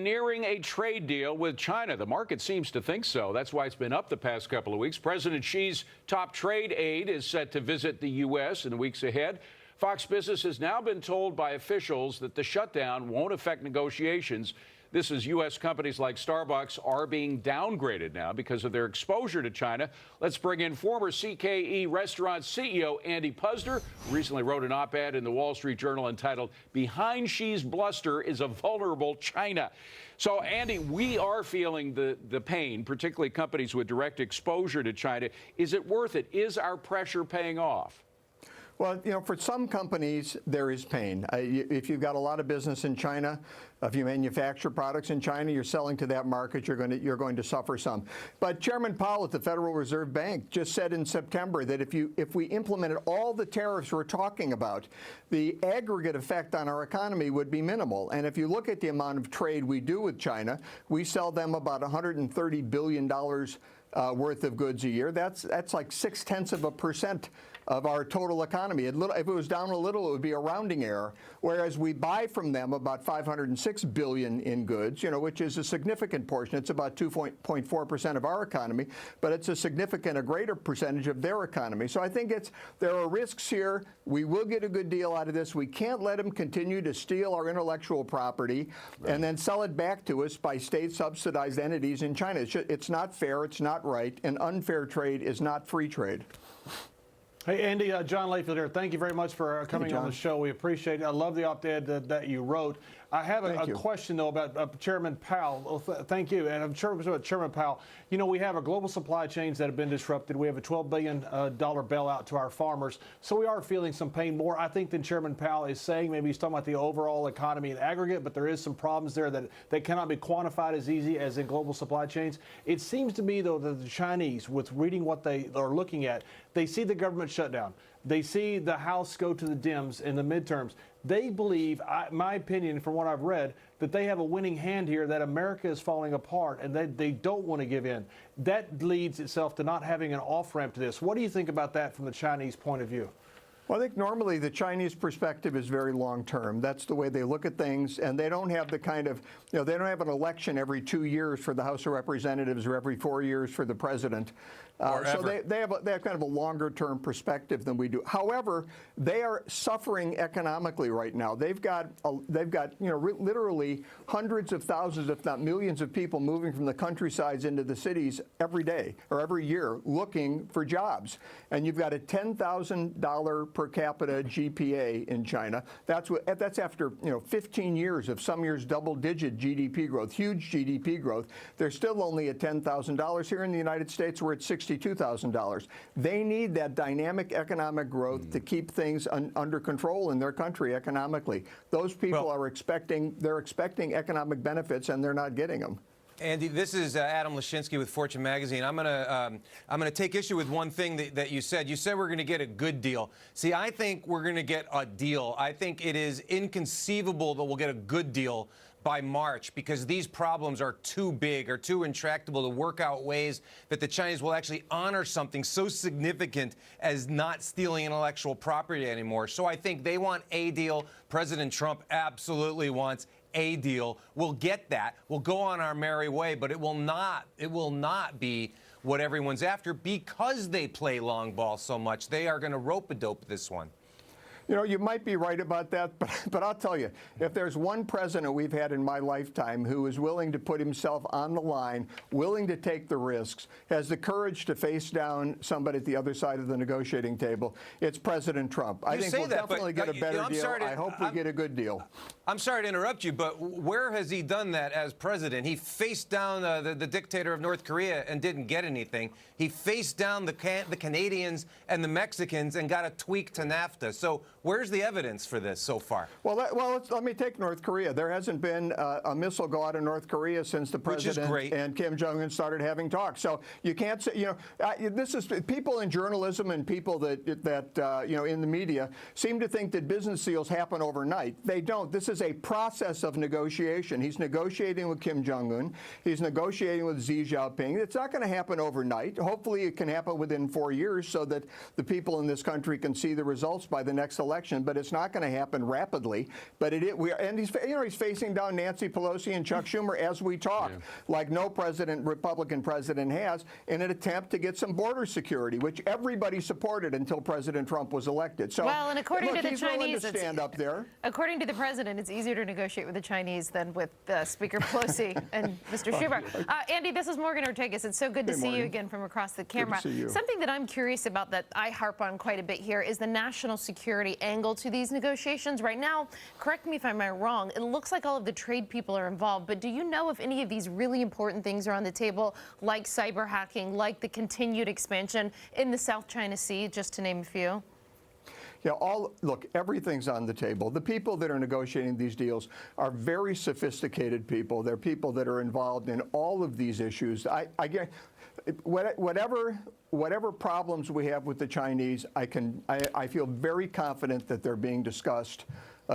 nearing a trade deal with China? The market seems to think so. That's why it's been up the past couple of weeks. President Xi's top trade aide is set to visit the U.S. in the weeks ahead. Fox Business has now been told by officials that the shutdown won't affect negotiations. This is U.S. companies like Starbucks are being downgraded now because of their exposure to China. Let's bring in former CKE restaurant CEO Andy Puzder, who recently wrote an op-ed in the Wall Street Journal entitled "Behind Xi's Bluster is a Vulnerable China." So, Andy, we are feeling the pain, particularly companies with direct exposure to China. Is it worth it? Is our pressure paying off? Well, for some companies, there is pain. If you've got a lot of business in China, if you manufacture products in China, you're selling to that market, you're going to suffer some. But Chairman Powell at the Federal Reserve Bank just said in September that if we implemented all the tariffs we're talking about, the aggregate effect on our economy would be minimal. And if you look at the amount of trade we do with China, we sell them about $130 billion worth of goods a year. That's like 0.6% of our total economy. If it was down a little, it would be a rounding error. Whereas we buy from them about $506 billion in goods, which is a significant portion. It's about 2.4% of our economy, but it's a greater percentage of their economy. So I think there are risks here. We will get a good deal out of this. We can't let them continue to steal our intellectual property and then sell it back to us by state-subsidized entities in China. It's not fair. It's not right. And unfair trade is not free trade. Hey, Andy, John Layfield here. Thank you very much for coming on the show. We appreciate it. I love the op-ed that you wrote. I have a question, though, about Chairman Powell. Well, thank you. And I'm sure about Chairman Powell. We have our global supply chains that have been disrupted. We have a $12 billion bailout to our farmers. So we are feeling some pain more, I think, than Chairman Powell is saying. Maybe he's talking about the overall economy in aggregate, but there is some problems there that cannot be quantified as easy as in global supply chains. It seems to me, though, that the Chinese, with reading what they are looking at, they see the government shutdown. They see the House go to the Dems in the midterms. They believe, my opinion from what I've read, that they have a winning hand here, that America is falling apart and they don't want to give in. That leads itself to not having an off-ramp to this. What do you think about that from the Chinese point of view? Well, I think normally the Chinese perspective is very long-term. That's the way they look at things, and they don't have the kind of, they don't have an election every 2 years for the House of Representatives or every 4 years for the president. So they have kind of a longer-term perspective than we do. However, they are suffering economically right now. They've got literally hundreds of thousands, if not millions, of people moving from the countrysides into the cities every day or every year looking for jobs, and you've got a $10,000 per capita GPA in China. That's after 15 years of some years double-digit GDP growth, huge GDP growth. They're still only at $10,000 here in the United States. We're at $62,000. They need that dynamic economic growth to keep things under control in their country economically. Those people are expecting economic benefits, and they're not getting them. Andy, this is Adam Lashinsky with Fortune Magazine. I'm gonna take issue with one thing that you said. You said we're going to get a good deal. See, I think we're going to get a deal. I think it is inconceivable that we'll get a good deal by March, because these problems are too big or too intractable to work out ways that the Chinese will actually honor something so significant as not stealing intellectual property anymore. So I think they want a deal. President Trump absolutely wants a deal. We'll get that. We'll go on our merry way, but it will not be what everyone's after, because they play long ball so much. They are going to rope-a-dope this one. You might be right about that, but I'll tell you, if there's one president we've had in my lifetime who is willing to put himself on the line, willing to take the risks, has the courage to face down somebody at the other side of the negotiating table, it's President Trump. I think we'll definitely get a better deal. I hope we get a good deal. I'm sorry to interrupt you, but where has he done that as president? He faced down the dictator of North Korea and didn't get anything. He faced down the Canadians and the Mexicans and got a tweak to NAFTA. So where's the evidence for this so far? Well, let me take North Korea. There hasn't been a missile go out of North Korea since the president and Kim Jong-un started having talks. So you can't say, this is people in journalism and people that in the media seem to think that business deals happen overnight. They don't. This is a process of negotiation. He's negotiating with Kim Jong-un. He's negotiating with Xi Jinping. It's not going to happen overnight. Hopefully it can happen within 4 years so that the people in this country can see the results by the next election. election, but it's not going to happen rapidly. But and he's facing down Nancy Pelosi and Chuck Schumer as we talk, like no Republican president has, in an attempt to get some border security, which everybody supported until President Trump was elected. So, well, and according look, to the he's Chinese, willing to stand up there. According to the president, it's easier to negotiate with the Chinese than with Speaker Pelosi and Mr. Schumer. Andy, this is Morgan Ortegas. It's so good to see you again from across the camera. Good to see you. Something that I'm curious about that I harp on quite a bit here is the national security angle to these negotiations. Right now, correct me if I'm wrong, it looks like all of the trade people are involved, but do you know if any of these really important things are on the table, like cyber hacking, like the continued expansion in the South China Sea, just to name a few? Yeah, look, everything's on the table. The people that are negotiating these deals are very sophisticated people. They're people that are involved in all of these issues. Whatever problems we have with the Chinese, I feel very confident that they're being discussed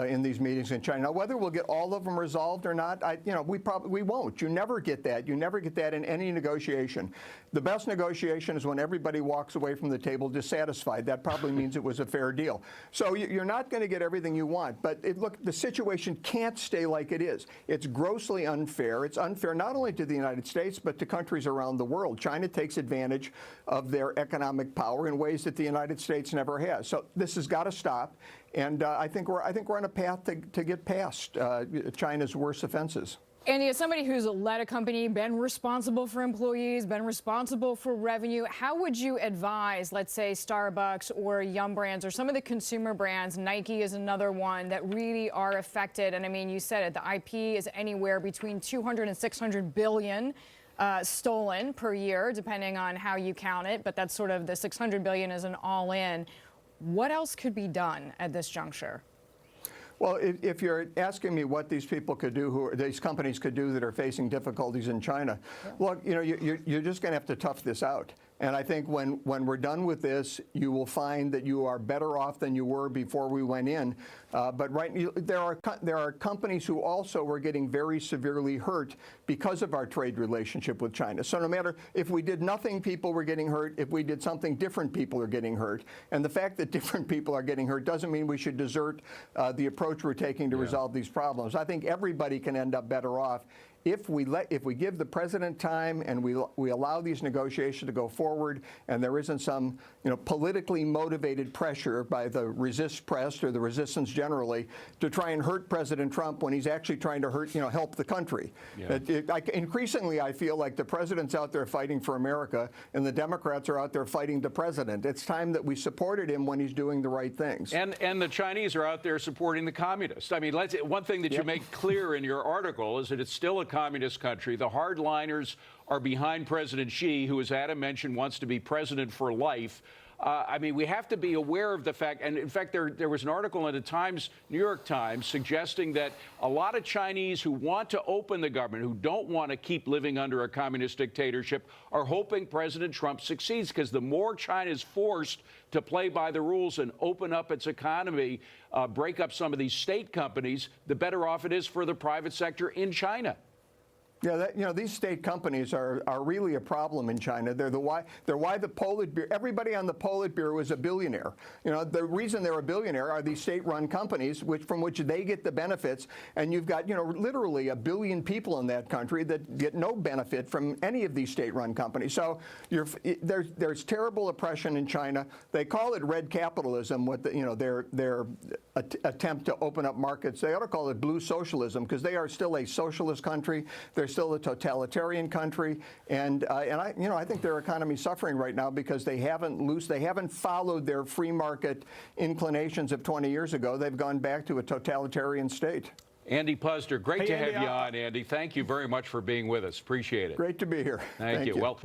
in these meetings in China. Now, whether we'll get all of them resolved or not, we won't. You never get that. You never get that in any negotiation. The best negotiation is when everybody walks away from the table dissatisfied. That probably means it was a fair deal. So you're not going to get everything you want. But look, the situation can't stay like it is. It's grossly unfair. It's unfair not only to the United States, but to countries around the world. China takes advantage of their economic power in ways that the United States never has. So this has got to stop. And I think we're on a path to get past China's worst offenses. Andy, as somebody who's led a company, been responsible for employees, been responsible for revenue, how would you advise, let's say, Starbucks or Yum Brands or some of the consumer brands, Nike is another one, that really are affected? And I mean, you said it, the IP is anywhere between 200 and 600 billion stolen per year, depending on how you count it. But that's sort of the 600 billion is an all-in. What else could be done at this juncture? Well, if you're asking me what these people could do, these companies could do that are facing difficulties in China, look, you're just going to have to tough this out. And I think when we're done with this, you will find that you are better off than you were before we went in. But there are companies who also were getting very severely hurt because of our trade relationship with China. So no matter if we did nothing, people were getting hurt. If we did something different, people are getting hurt. And the fact that different people are getting hurt doesn't mean we should desert the approach we're taking to resolve these problems. I think everybody can end up better off if we give the president time and we allow these negotiations to go forward, and there isn't some politically motivated pressure by the resist press or the resistance generally to try and hurt President Trump when he's actually trying to help the country. Yeah. Increasingly, I feel like the president's out there fighting for America and the Democrats are out there fighting the president. It's time that we supported him when he's doing the right things. And the Chinese are out there supporting the communists. I mean, one thing that you make clear in your article is that it's still a communist country. The hardliners are behind President Xi, who, as Adam mentioned, wants to be president for life. I mean, we have to be aware of the fact, and in fact, there was an article in the New York Times, suggesting that a lot of Chinese who want to open the government, who don't want to keep living under a communist dictatorship, are hoping President Trump succeeds, because the more China is forced to play by the rules and open up its economy, break up some of these state companies, the better off it is for the private sector in China. Yeah, these state companies are really a problem in China. They're why the Politburo. Everybody on the Politburo is a billionaire. The reason they're a billionaire are these state-run companies, from which they get the benefits. And you've got literally 1 billion people in that country that get no benefit from any of these state-run companies. So there's terrible oppression in China. They call it red capitalism. Their attempt to open up markets. They ought to call it blue socialism, because they are still a socialist country. They're still a totalitarian country, and I think their economy is suffering right now because they haven't followed their free market inclinations of 20 years ago. They've gone back to a totalitarian state. Andy Puzder, great to have you on, Andy. Thank you very much for being with us. Appreciate it. Great to be here. Thank you. Well.